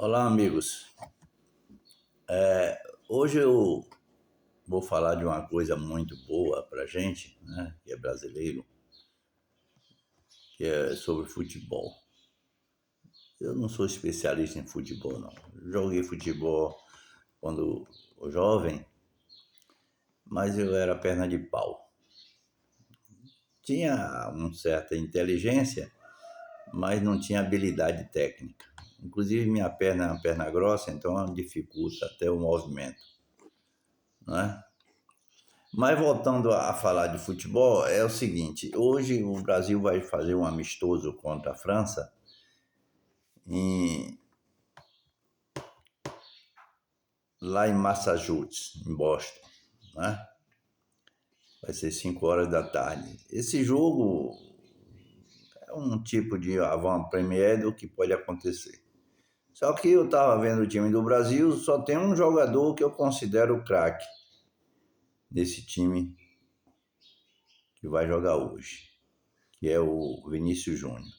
Olá, amigos. Hoje eu vou falar de uma coisa muito boa para gente, né, que é brasileiro, que é sobre futebol. Eu não sou especialista em futebol, não. Joguei futebol quando jovem, mas eu era perna de pau. Tinha uma certa inteligência, mas não tinha habilidade técnica. Inclusive, minha perna é uma perna grossa, então dificulta até o movimento, né? Mas voltando a falar de futebol, é o seguinte: hoje o Brasil vai fazer um amistoso contra a França em- lá em Massachusetts, em Boston, né? Vai ser 5 horas da tarde. Esse jogo é um tipo de avant-première do que pode acontecer. Só que eu estava vendo o time do Brasil, só tem um jogador que eu considero craque desse time que vai jogar hoje, que é o Vinícius Júnior.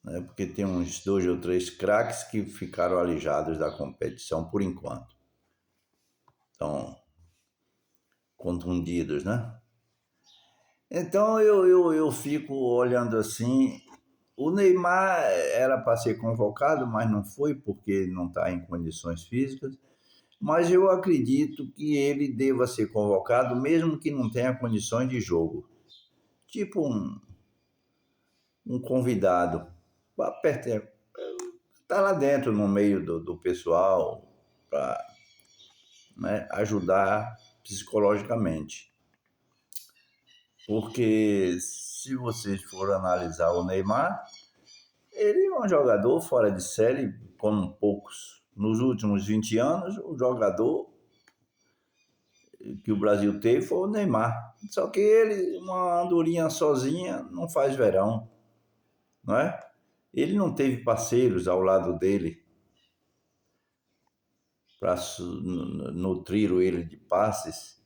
Né? Porque tem uns 2 ou 3 craques que ficaram alijados da competição por enquanto. Estão contundidos, né? Então eu fico olhando assim. O Neymar era para ser convocado, mas não foi porque não está em condições físicas. Mas eu acredito que ele deva ser convocado, mesmo que não tenha condições de jogo. Tipo um convidado. Está lá dentro, no meio do pessoal, para, né, ajudar psicologicamente. Porque se vocês forem analisar o Neymar, ele é um jogador fora de série, como poucos. Nos últimos 20 anos, o jogador que o Brasil teve foi o Neymar. Só que ele, uma andorinha sozinha, não faz verão, não é? Ele não teve parceiros ao lado dele para nutrir ele de passes,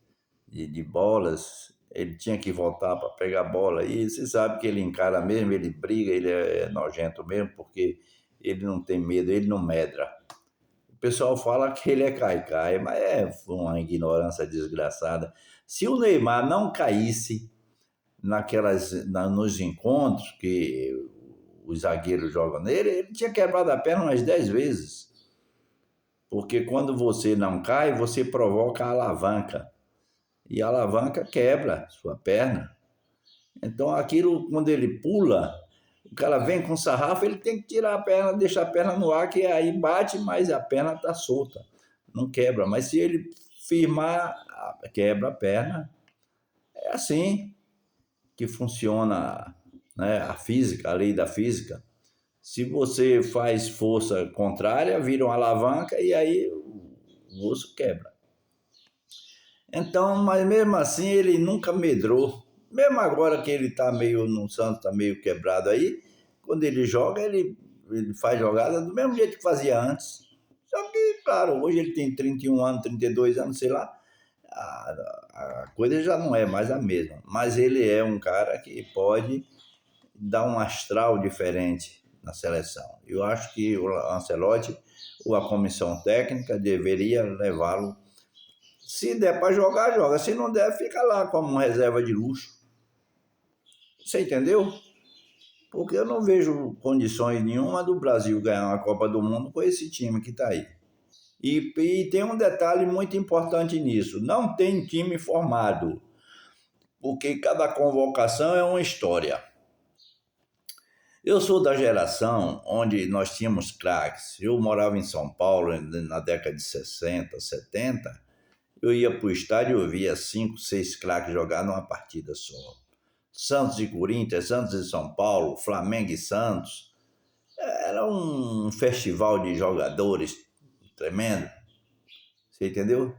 de bolas. Ele tinha que voltar para pegar a bola. E você sabe que ele encara mesmo, ele briga, ele é nojento mesmo, porque ele não tem medo, ele não medra. O pessoal fala que ele é caicai, mas é uma ignorância desgraçada. Se o Neymar não caísse nos encontros que os zagueiros jogam nele, ele tinha quebrado a perna umas 10 vezes. Porque quando você não cai, você provoca a alavanca. E a alavanca quebra sua perna. Então aquilo, quando ele pula, o cara vem com sarrafo, ele tem que tirar a perna, deixar a perna no ar, que aí bate, mas a perna está solta, não quebra. Mas se ele firmar, quebra a perna. É assim que funciona, né, a física, a lei da física. Se você faz força contrária, vira uma alavanca e aí o osso quebra. Então, mas mesmo assim ele nunca medrou. Mesmo agora que ele está meio no Santos, está meio quebrado aí, quando ele joga, ele faz jogada do mesmo jeito que fazia antes. Só que, claro, hoje ele tem 31 anos, 32 anos, sei lá, a coisa já não é mais a mesma. Mas ele é um cara que pode dar um astral diferente na seleção. Eu acho que o Ancelotti ou a comissão técnica deveria levá-lo. Se der para jogar, joga. Se não der, fica lá como reserva de luxo. Você entendeu? Porque eu não vejo condições nenhuma do Brasil ganhar uma Copa do Mundo com esse time que está aí. E tem um detalhe muito importante nisso: não tem time formado, porque cada convocação é uma história. Eu sou da geração onde nós tínhamos craques. Eu morava em São Paulo na década de 60, 70. Eu ia para o estádio e eu via 5, 6 craques jogar numa partida só. Santos e Corinthians, Santos e São Paulo, Flamengo e Santos. Era um festival de jogadores tremendo. Você entendeu?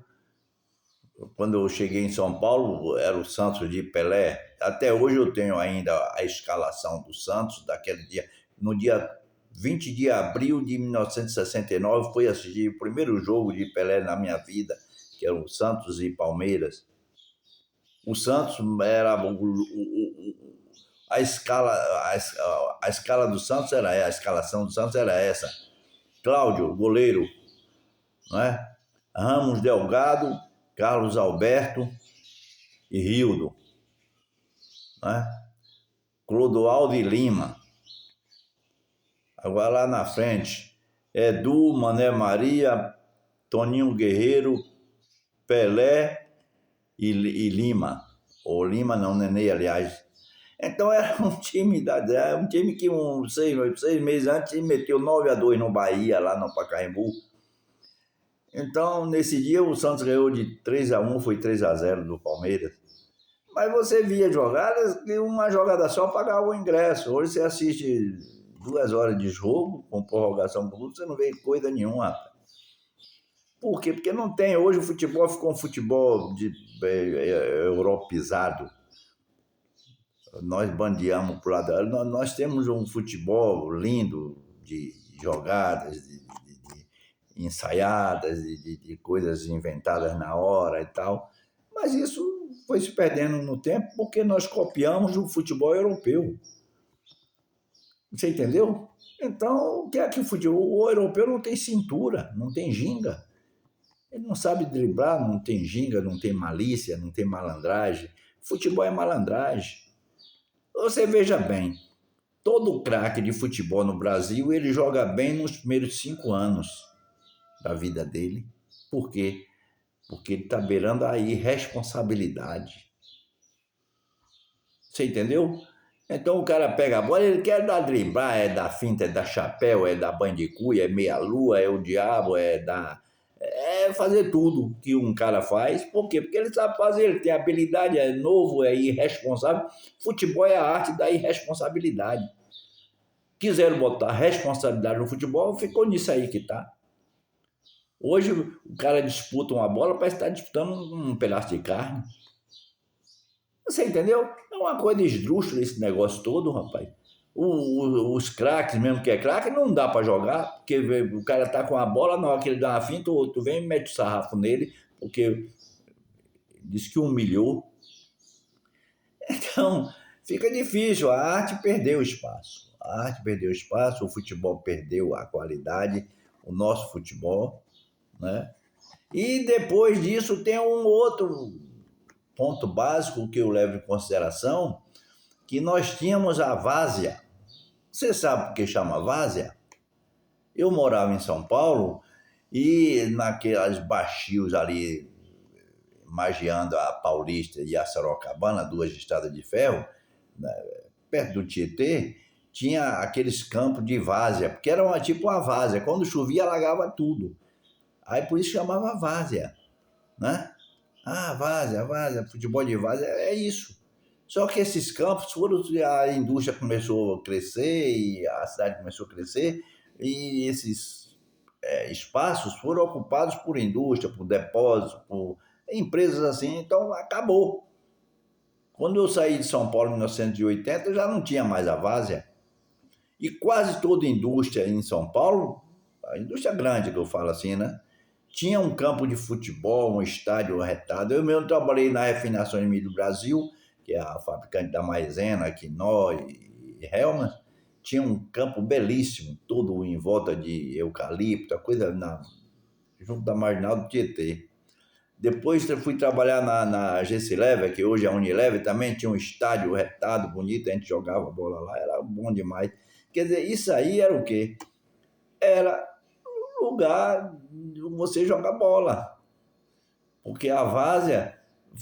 Quando eu cheguei em São Paulo, era o Santos de Pelé. Até hoje eu tenho ainda a escalação do Santos daquele dia. No dia 20 de abril de 1969, fui assistir o primeiro jogo de Pelé na minha vida, que era o Santos e Palmeiras. O Santos era a escala do Santos era a escalação do Santos era essa. Cláudio, goleiro, não é? Ramos Delgado, Carlos Alberto e Rildo, não é? Clodoaldo e Lima. Agora lá na frente, Edu, Mané Maria, Toninho Guerreiro, Pelé e Lima. Ou Lima não, Nenê, aliás. Então era um time, um time que 6 meses antes meteu 9-2 no Bahia, lá no Pacaembu. Então, nesse dia, o Santos ganhou de 3-1, foi 3-0 do Palmeiras. Mas você via jogadas que uma jogada só pagava o ingresso. Hoje você assiste 2 horas de jogo, com prorrogação por tudo, você não vê coisa nenhuma. Por quê? Porque não tem. Hoje o futebol ficou um futebol europeizado. Nós bandeamos para o lado. Nós temos um futebol lindo de jogadas, de ensaiadas, de coisas inventadas na hora e tal. Mas isso foi se perdendo no tempo porque nós copiamos o futebol europeu. Você entendeu? Então, o que é que o futebol europeu não tem cintura, não tem ginga. Ele não sabe driblar, não tem ginga, não tem malícia, não tem malandragem. Futebol é malandragem. Você veja bem, todo craque de futebol no Brasil, ele joga bem nos primeiros 5 anos da vida dele. Por quê? Porque ele está beirando a irresponsabilidade. Você entendeu? Então o cara pega a bola, ele quer dar driblar, é dar finta, é dar chapéu, é dar banho de cuia, é meia-lua, é o diabo, é fazer tudo que um cara faz. Por quê? Porque ele sabe fazer, ele tem habilidade, é novo, é irresponsável. Futebol é a arte da irresponsabilidade. Quiseram botar responsabilidade no futebol, ficou nisso aí que tá. Hoje o cara disputa uma bola, parece estar disputando um pedaço de carne. Você entendeu? É uma coisa esdrúxula esse negócio todo, rapaz. Os craques, mesmo que é craque, não dá para jogar, porque o cara tá com a bola, na hora que ele dá uma finta, o outro vem e mete o sarrafo nele, porque diz que humilhou. Então, fica difícil, a arte perdeu espaço. A arte perdeu espaço, o futebol perdeu a qualidade, o nosso futebol, né? E depois disso tem um outro ponto básico que eu levo em consideração, que nós tínhamos a várzea. Você sabe por que chama várzea? Eu morava em São Paulo e naquelas baixios ali, magiando a Paulista e a Sorocabana, 2 estradas de ferro, né, perto do Tietê, tinha aqueles campos de várzea, porque era tipo uma várzea. Quando chovia, alagava tudo. Aí por isso chamava várzea, né? Ah, várzea, futebol de várzea, é isso. Só que esses campos foram, a indústria começou a crescer e a cidade começou a crescer e esses espaços foram ocupados por indústria, por depósitos, por empresas assim, então acabou. Quando eu saí de São Paulo em 1980, já não tinha mais a várzea. E quase toda indústria em São Paulo, a indústria grande que eu falo assim, né? Tinha um campo de futebol, um estádio retado. Eu mesmo trabalhei na Refinação de Milho do Brasil, que é a fabricante da Maisena, Quinó e Hellmann's. Tinha um campo belíssimo, todo em volta de eucalipto, coisa junto da Marginal do Tietê. Depois eu fui trabalhar na GC Lever, que hoje é a Unilever, também tinha um estádio retado, bonito, a gente jogava bola lá, era bom demais. Quer dizer, isso aí era o quê? Era lugar de você jogar bola, porque a várzea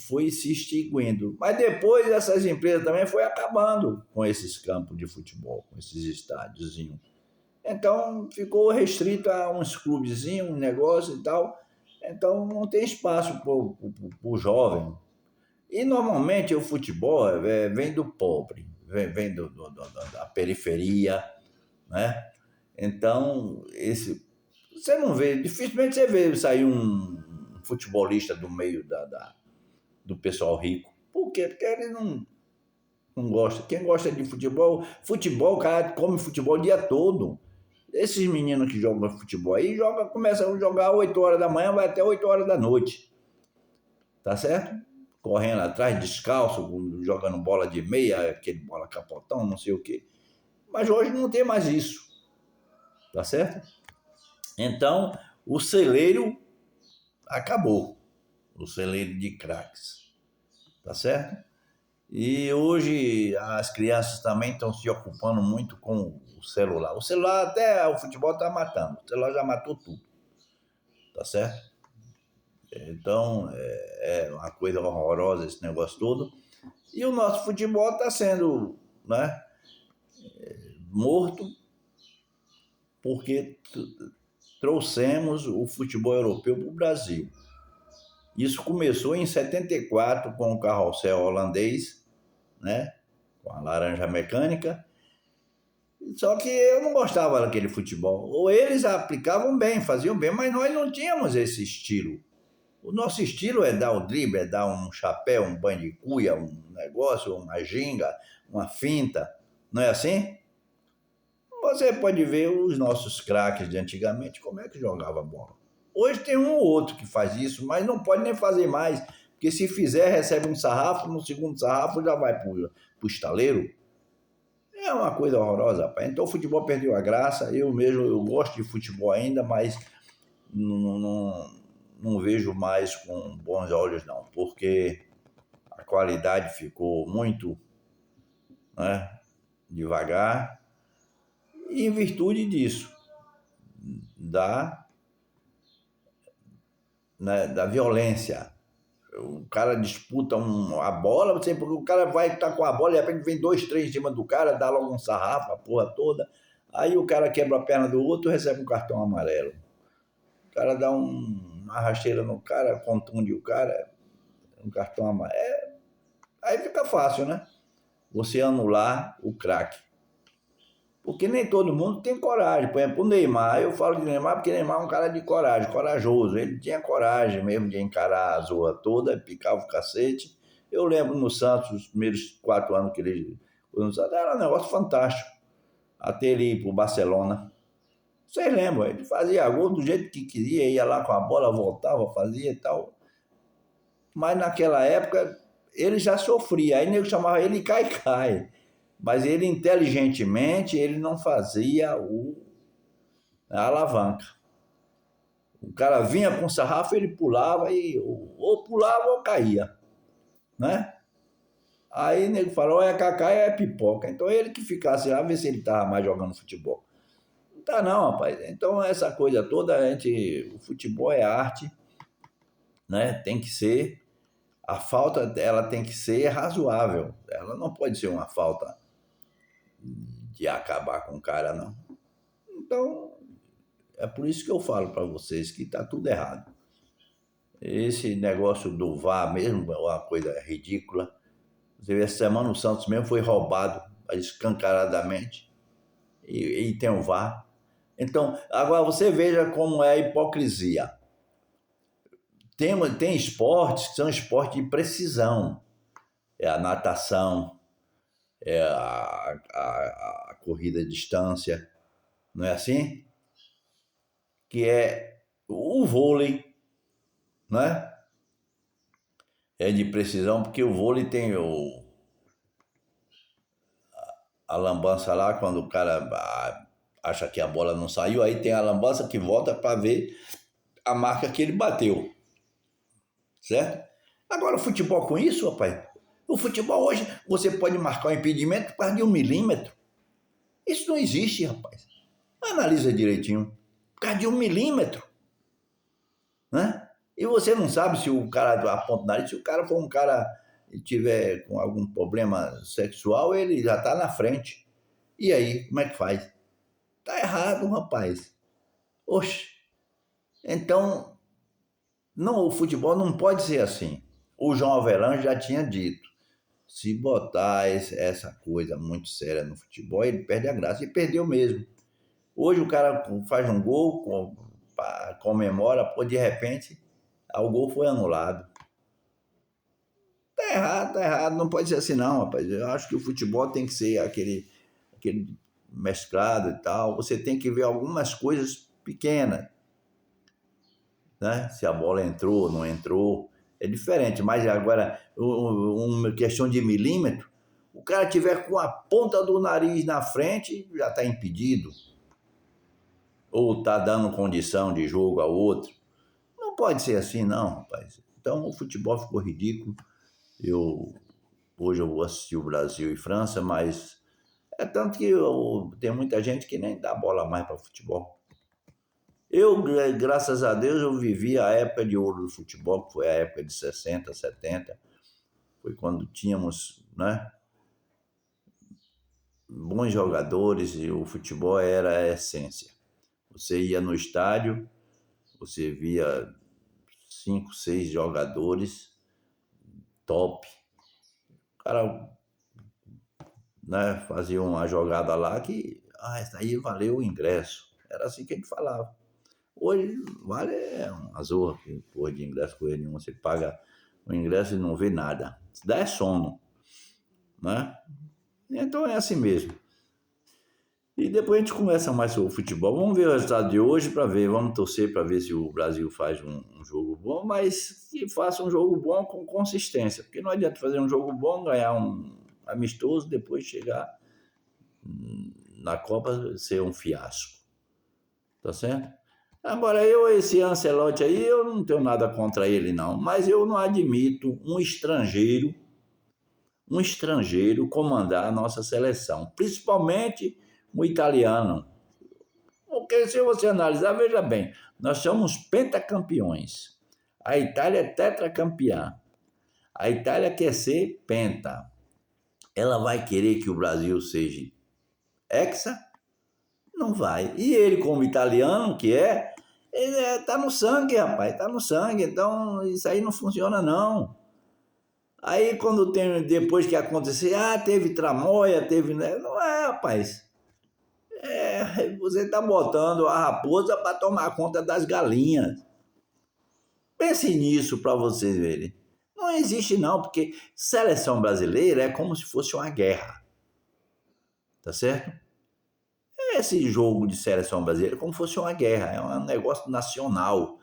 foi se extinguindo. Mas depois essas empresas também foi acabando com esses campos de futebol, com esses estádios. Então ficou restrito a uns clubezinhos, um negócio e tal. Então não tem espaço para o jovem. E normalmente o futebol vem do pobre, vem da periferia, né? Então, você não vê, dificilmente você vê sair um futebolista do meio do pessoal rico. Por quê? Porque ele não gosta. Quem gosta de futebol, o cara come futebol o dia todo. Esses meninos que jogam futebol aí, começam a jogar 8 horas da manhã, vai até 8 horas da noite. Tá certo? Correndo atrás, descalço, jogando bola de meia, aquele bola capotão, não sei o quê. Mas hoje não tem mais isso. Tá certo? Então, o celeiro acabou, o celeiro de craques, tá certo? E hoje as crianças também estão se ocupando muito com o celular. O celular até o futebol está matando, o celular já matou tudo, tá certo? Então, é uma coisa horrorosa esse negócio todo. E o nosso futebol está sendo, né, morto porque trouxemos o futebol europeu para o Brasil. Isso começou em 74 com o carrossel holandês, né, com a laranja mecânica. Só que eu não gostava daquele futebol. Ou eles aplicavam bem, faziam bem, mas nós não tínhamos esse estilo. O nosso estilo é dar o drible, é dar um chapéu, um banho de cuia, um negócio, uma ginga, uma finta. Não é assim? Você pode ver os nossos craques de antigamente, como é que jogava bola. Hoje tem um ou outro que faz isso, mas não pode nem fazer mais, porque se fizer, recebe um sarrafo, no segundo sarrafo já vai para o estaleiro. É uma coisa horrorosa, rapaz. Então o futebol perdeu a graça. Eu mesmo, eu gosto de futebol ainda, mas não vejo mais com bons olhos, não, porque a qualidade ficou muito, né, devagar, e em virtude disso, da, né, da violência. O cara disputa a bola, porque o cara vai estar com a bola, de repente vem 2, 3 em cima do cara, dá logo um sarrafo, a porra toda. Aí o cara quebra a perna do outro e recebe um cartão amarelo. O cara dá uma rasteira no cara, contunde o cara, um cartão amarelo. Aí fica fácil, né? Você anular o craque. Porque nem todo mundo tem coragem. Por exemplo, o Neymar, eu falo de Neymar porque Neymar é um cara de coragem, corajoso. Ele tinha coragem mesmo de encarar a zorra toda, picava o cacete. Eu lembro no Santos, os primeiros 4 anos que ele foi no Santos, era um negócio fantástico. Até ele ir pro Barcelona. Vocês lembram? Ele fazia gol do jeito que queria, ia lá com a bola, voltava, fazia e tal. Mas naquela época ele já sofria. Aí o nego chamava ele cai-cai. Mas ele inteligentemente ele não fazia a alavanca. O cara vinha com sarrafo, ele pulava e ou pulava ou caía, né? Aí o nego falou, é cacá, é pipoca. Então ele que ficasse lá, ver se ele estava mais jogando futebol. Não tá não, rapaz. Então essa coisa toda, o futebol é arte, né? Tem que ser, a falta ela tem que ser razoável. Ela não pode ser uma falta de acabar com o cara, não. Então, é por isso que eu falo para vocês que está tudo errado. Esse negócio do VAR mesmo é uma coisa ridícula. Você vê, essa semana o Santos mesmo foi roubado escancaradamente e tem o VAR. Então, agora você veja como é a hipocrisia. Tem esportes que são esportes de precisão. É a natação, é a corrida de distância, não é assim? Que é o vôlei, né? É de precisão, porque o vôlei tem a lambança lá, quando o cara acha que a bola não saiu, aí tem a lambança que volta para ver a marca que ele bateu, certo? Agora o futebol com isso, rapaz, o futebol hoje você pode marcar um impedimento por causa de 1 milímetro. Isso não existe, rapaz. Analisa direitinho. Por causa de 1 milímetro, né? E você não sabe se o cara aponta o nariz, se o cara for um cara e tiver com algum problema sexual, ele já está na frente. E aí, como é que faz? Tá errado, rapaz. Oxe. Então, não, o futebol não pode ser assim. O João Avelange já tinha dito, se botar essa coisa muito séria no futebol, ele perde a graça. E perdeu mesmo. Hoje o cara faz um gol, comemora, pô, de repente, o gol foi anulado. Tá errado, não pode ser assim não, rapaz. Eu acho que o futebol tem que ser aquele mesclado e tal. Você tem que ver algumas coisas pequenas, né? Se a bola entrou, não entrou, é diferente. Mas agora, uma questão de milímetro, o cara tiver com a ponta do nariz na frente, já está impedido. ou está dando condição de jogo ao outro. Não pode ser assim, não, rapaz. Então o futebol ficou ridículo. Hoje eu vou assistir o Brasil e França, mas é tanto que tem muita gente que nem dá bola mais para futebol. Graças a Deus, eu vivi a época de ouro do futebol, que foi a época de 60, 70. Foi quando tínhamos, né, bons jogadores e o futebol era a essência. Você ia no estádio, você via 5, 6 jogadores top. O cara, né, fazia uma jogada lá que, essa aí valeu o ingresso. Era assim que a gente falava. Hoje vale uma zorra, que porra de ingresso, coisa nenhuma. Você paga o ingresso e não vê nada. Se dá é sono, né? Então é assim mesmo. E depois a gente conversa mais sobre o futebol. Vamos ver o resultado de hoje para ver. Vamos torcer para ver se o Brasil faz um jogo bom, mas que faça um jogo bom com consistência. Porque não adianta fazer um jogo bom, ganhar um amistoso, depois chegar na Copa ser um fiasco. Tá certo? Agora, esse Ancelotti aí, eu não tenho nada contra ele, não. Mas eu não admito um estrangeiro comandar a nossa seleção. Principalmente um italiano. Porque se você analisar, veja bem, nós somos pentacampeões. A Itália é tetracampeã. A Itália quer ser penta. Ela vai querer que o Brasil seja hexa? Não vai. E ele, como italiano que tá no sangue, rapaz, tá no sangue. Então, isso aí não funciona, não. Aí, depois que acontecer, teve tramóia, teve... Não é, rapaz. Você está botando a raposa para tomar conta das galinhas. Pense nisso para vocês verem. Não existe não, porque seleção brasileira é como se fosse uma guerra. Tá certo? Esse jogo de seleção brasileira é como se fosse uma guerra. É um negócio nacional.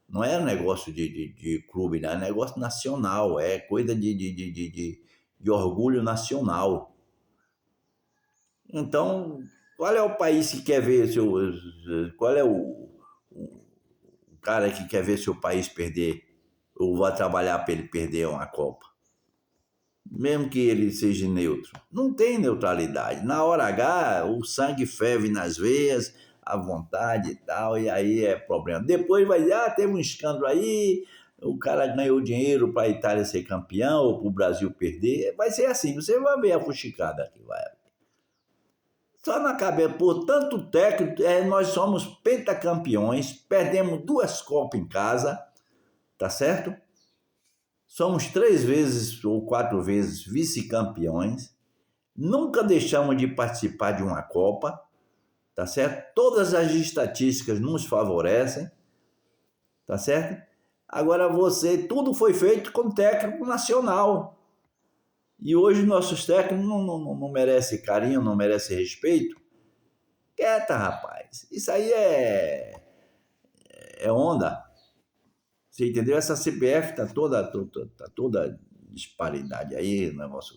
Não é um negócio de clube, não. É um negócio nacional. É coisa de orgulho nacional. Então, qual é o país que quer ver qual é o cara que quer ver seu país perder ou vai trabalhar para ele perder uma Copa? Mesmo que ele seja neutro. Não tem neutralidade. Na hora H, o sangue ferve nas veias, à vontade e tal, e aí é problema. Depois vai dizer, teve um escândalo aí, o cara ganhou dinheiro para a Itália ser campeão ou para o Brasil perder. Vai ser assim, você vai ver a fuxicada que vai. Só na cabeça, por tanto técnico, nós somos pentacampeões, perdemos 2 Copas em casa, tá certo? Somos 3 vezes ou 4 vezes vice-campeões, nunca deixamos de participar de uma Copa, tá certo? Todas as estatísticas nos favorecem, tá certo? Agora tudo foi feito com técnico nacional. E hoje nossos técnicos não merecem carinho, não merecem respeito. Quieta, rapaz. Isso aí é onda. Você entendeu? Essa CBF tá toda disparidade aí, negócio.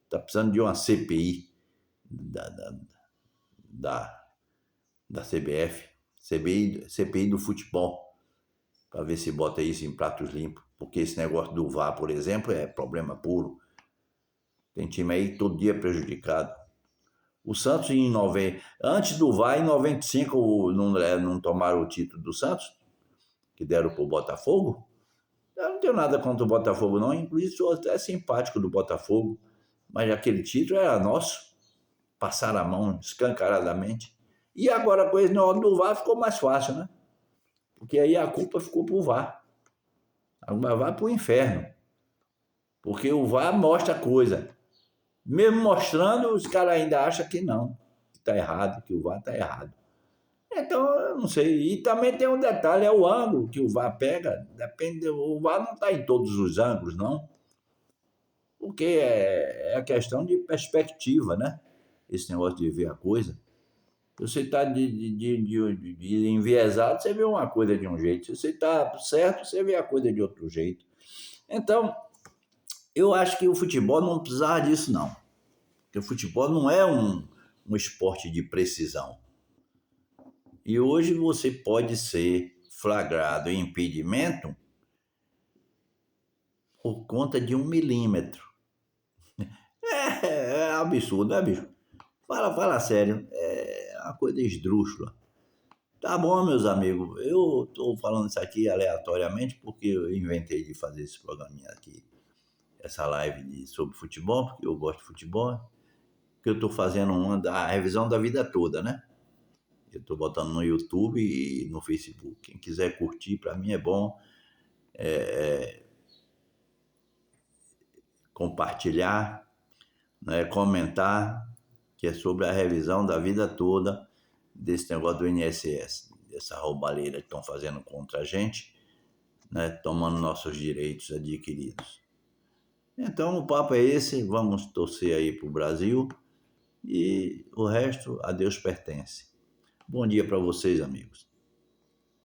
Tá precisando de uma CPI da CBF, CPI do futebol, para ver se bota isso em pratos limpos. Porque esse negócio do VAR, por exemplo, é problema puro. Tem time aí todo dia prejudicado. O Santos, antes do VAR, em 95, não tomaram o título do Santos, que deram para o Botafogo. Eu não tenho nada contra o Botafogo, não. Inclusive, sou até simpático do Botafogo. Mas aquele título era nosso. Passaram a mão escancaradamente. E agora, com esse negócio do VAR, ficou mais fácil, né? Porque aí a culpa ficou pro VAR. Agora vai pro inferno. Porque o VAR mostra a coisa. Mesmo mostrando, os caras ainda acham que não. Que tá errado, que o VAR tá errado. Então, eu não sei. E também tem um detalhe, é o ângulo que o VAR pega. Depende, o VAR não está em todos os ângulos, não. Porque é a questão de perspectiva, né? Esse negócio de ver a coisa. Se você está de enviesado, você vê uma coisa de um jeito. Se você está certo, você vê a coisa de outro jeito. Então, eu acho que o futebol não precisava disso, não. Porque o futebol não é um esporte de precisão. E hoje você pode ser flagrado em impedimento por conta de 1 milímetro. É absurdo, né, bicho? Fala sério, é uma coisa esdrúxula. Tá bom, meus amigos, eu tô falando isso aqui aleatoriamente porque eu inventei de fazer esse programinha aqui, essa live sobre futebol, porque eu gosto de futebol, que eu tô fazendo a revisão da vida toda, né? Eu tô botando no YouTube e no Facebook. Quem quiser curtir, para mim é bom compartilhar, né, comentar, que é sobre a revisão da vida toda desse negócio do INSS, dessa roubalheira que estão fazendo contra a gente, né, tomando nossos direitos adquiridos. Então o papo é esse, vamos torcer aí para o Brasil e o resto a Deus pertence. Bom dia para vocês, amigos.